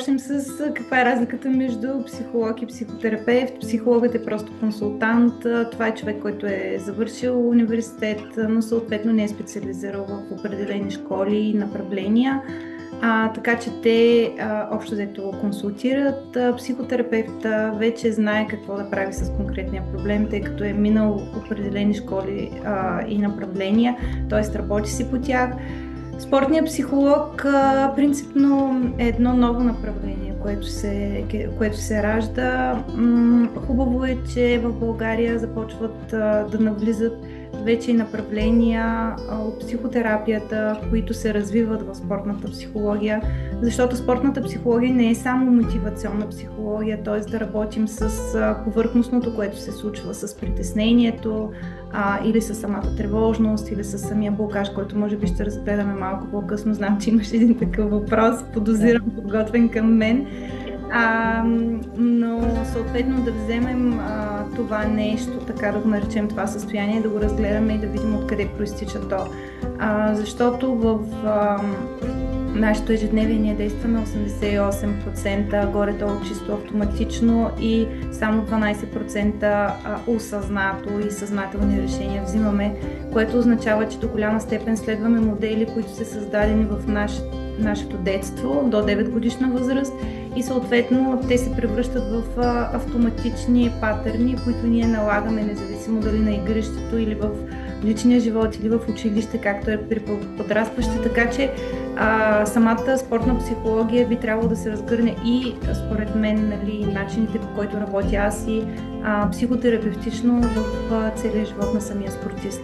с каква е разликата между психолог и психотерапевт. Психологът е просто консултант. Това е човек, който е завършил университет, но съответно не е специализирал в определени школи и направления. Така че те общо взето консултират. Психотерапевта вече знае какво да прави с конкретния проблем, тъй като е минал определени школи и направления, т.е. работи си по тях. Спортният психолог принципно е едно ново направление, което се ражда. Хубаво е, че в България започват да навлизат вече и направления от психотерапията, които се развиват в спортната психология, защото спортната психология не е само мотивационна психология, т.е. да работим с повърхностното, което се случва с притеснението или с самата тревожност, или с самия блокаж, който може би ще разгледаме малко по-късно. Знам, че имаш един такъв въпрос, подозирам, подготвен към мен. Но съответно да вземем това нещо, така да го наречем това състояние, да го разгледаме и да видим откъде проистича то. Защото в нашето ежедневие ние действаме 88% горе-долу чисто автоматично и само 12% осъзнато и съзнателни решения взимаме, което означава, че до голяма степен следваме модели, които са създадени в нашето детство до 9 годишна възраст и съответно те се превръщат в автоматични патърни, които ние налагаме, независимо дали на игрището или в личния живот или в училище, както е при подрастващи, така че самата спортна психология би трябвало да се разгърне и според мен начините, по които работя аз и психотерапевтично в целия живот на самия спортист.